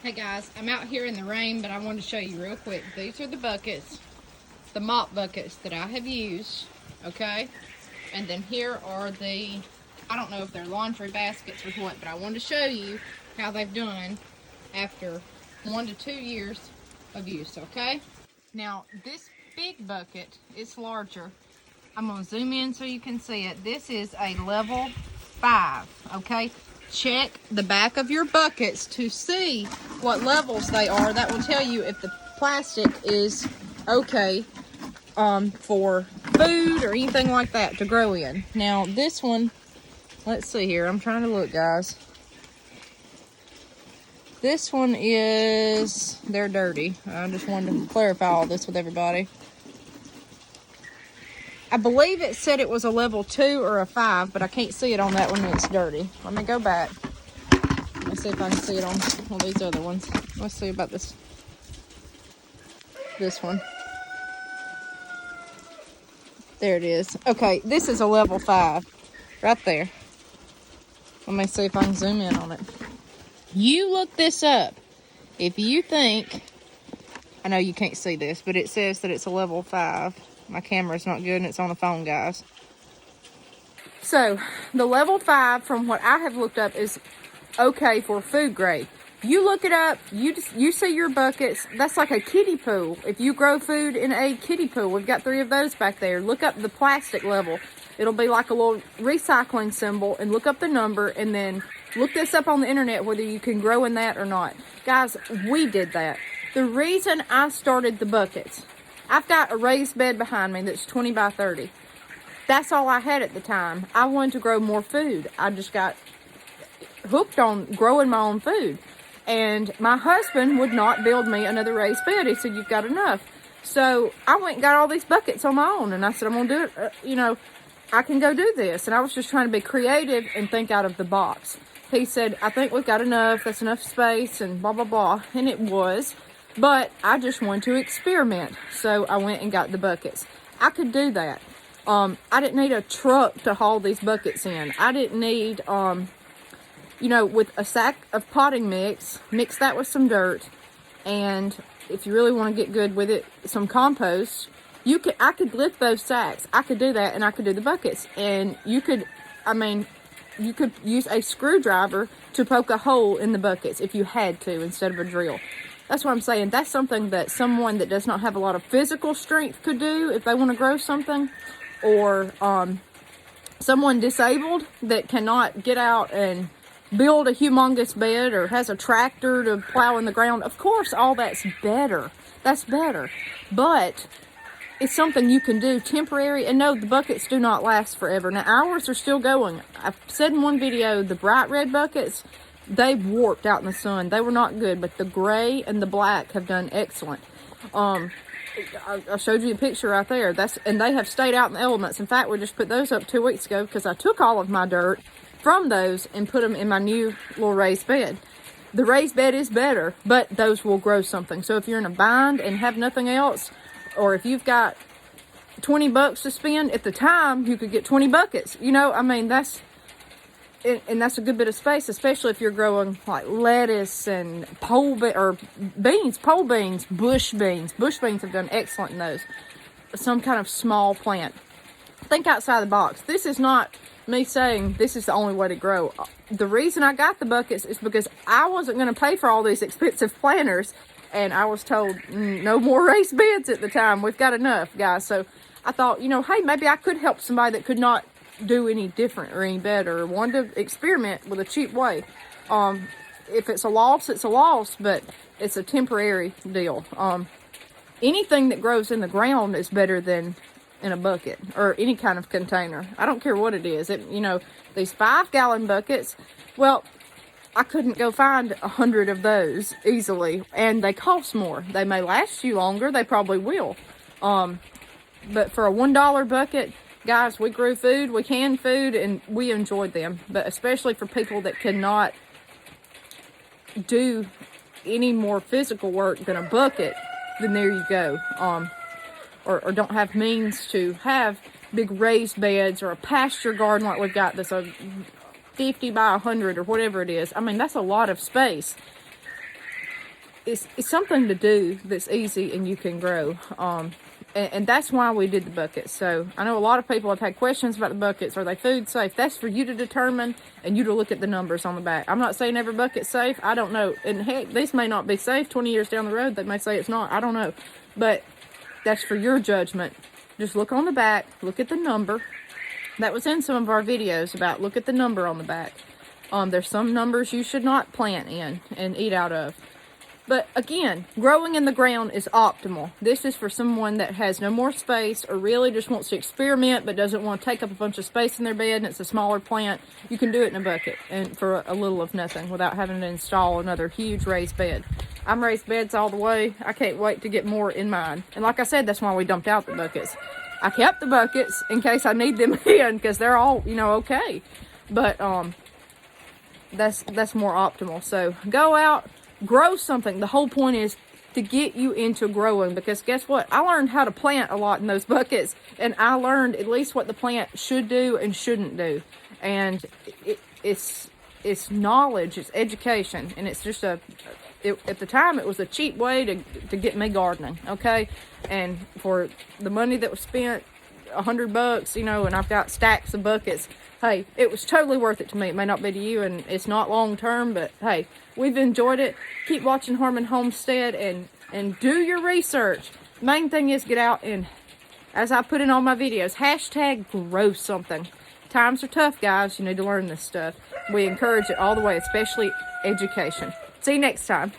Hey guys, I'm out here in the rain, but I wanted to show you real quick. These are the buckets, the mop buckets that I have used, okay? And then here are the, I don't know if they're laundry baskets or what, but I wanted to show you how they've done after 1 to 2 years of use, okay? Now, this big bucket is larger. I'm going to zoom in so you can see it. This is a level 5, okay? Check the back of your buckets to see what levels they are. That will tell you if the plastic is okay for food or anything like that to grow in. Now, this one, let's see here. I'm trying to look, guys. This one is, they're dirty. I just wanted to clarify all this with everybody. I believe it said it was a level 2 or a 5, but I can't see it on that one when it's dirty. Let me go back. Let's see if I can see it on all these other ones. Let's see about this one. There it is. Okay, this is a level 5 right there. Let me see if I can zoom in on it. You look this up. If you think, I know you can't see this, but it says that it's a level 5. My camera's not good and it's on the phone, guys. So, the level 5, from what I have looked up, is okay for food grade. You look it up, you see your buckets, that's like a kiddie pool. If you grow food in a kiddie pool, we've got 3 of those back there. Look up the plastic level. It'll be like a little recycling symbol, and look up the number, and then look this up on the internet whether you can grow in that or not. Guys, we did that. The reason I started the buckets, I've got a raised bed behind me that's 20 by 30. That's all I had at the time. I wanted to grow more food. I just got hooked on growing my own food. And my husband would not build me another raised bed. He said, you've got enough. So I went and got all these buckets on my own. And I said, I'm going to do it. I can go do this. And I was just trying to be creative and think out of the box. He said, I think we've got enough. That's enough space and blah, blah, blah. And it was. But I just wanted to experiment, so I went and got the buckets. I could do that. I didn't need a truck to haul these buckets in. I didn't need, with a sack of potting mix that with some dirt, and if you really want to get good with it, some compost. I could lift those sacks. I could do that, and I could do the buckets. And you could use a screwdriver to poke a hole in the buckets if you had to, instead of a drill. That's what I'm saying. That's something that someone that does not have a lot of physical strength could do if they want to grow something. Or someone disabled that cannot get out and build a humongous bed or has a tractor to plow in the ground. Of course, all that's better. That's better. But it's something you can do temporary. And no, the buckets do not last forever. Now, ours are still going. I've said in one video, the bright red buckets, they've warped out in the sun. They were not good, but the gray and the black have done excellent. I showed you a picture right there. And they have stayed out in the elements. In fact, we just put those up 2 weeks ago because I took all of my dirt from those and put them in my new little raised bed. The raised bed is better, but those will grow something. So if you're in a bind and have nothing else, or if you've got $20 to spend, at the time you could get 20 buckets. That's a good bit of space, especially if you're growing like lettuce and pole beans, bush beans. Bush beans have done excellent in those. Some kind of small plant. Think outside the box. This is not me saying this is the only way to grow. The reason I got the buckets is because I wasn't going to pay for all these expensive planters, and I was told no more raised beds at the time. We've got enough, guys. So I thought, hey, maybe I could help somebody that could not do any different or any better, or wanted to experiment with a cheap way. If it's a loss, it's a loss, but it's a temporary deal. Anything that grows in the ground is better than in a bucket or any kind of container. I don't care what it is. These 5-gallon buckets, well, I couldn't go find 100 of those easily, and they cost more. They may last you longer. They probably will. But for a $1 bucket, guys, we grew food, we canned food, and we enjoyed them. But especially for people that cannot do any more physical work than a bucket, then there you go. Or don't have means to have big raised beds or a pasture garden like we've got that's a 50 by 100 or whatever it is. That's a lot of space. it's something to do that's easy and you can grow. And that's why we did the buckets. So I know a lot of people have had questions about the buckets. Are they food safe? That's for you to determine and you to look at the numbers on the back. I'm not saying every bucket's safe. I don't know. And heck, this may not be safe 20 years down the road. They may say it's not. I don't know. But that's for your judgment. Just look on the back. Look at the number. That was in some of our videos about look at the number on the back. There's some numbers you should not plant in and eat out of. But again, growing in the ground is optimal. This is for someone that has no more space or really just wants to experiment but doesn't want to take up a bunch of space in their bed and it's a smaller plant. You can do it in a bucket and for a little of nothing without having to install another huge raised bed. I'm raised beds all the way. I can't wait to get more in mine. And like I said, that's why we dumped out the buckets. I kept the buckets in case I need them in because they're all, you know, okay. But that's more optimal. So go out. Grow something. The whole point is to get you into growing, because guess what? I learned how to plant a lot in those buckets, and I learned at least what the plant should do and shouldn't do. And it's knowledge, it's education, and it's just at the time it was a cheap way to get me gardening, okay? And for the money that was spent, $100, you know, and I've got stacks of buckets. Hey, it was totally worth it to me. It may not be to you, and it's not long term, but hey, we've enjoyed it. Keep watching Harmon Homestead and do your research. Main thing is get out and, as I put in all my videos, hashtag grow something. Times are tough, guys. You need to learn this stuff. We encourage it all the way, especially education. See you next time.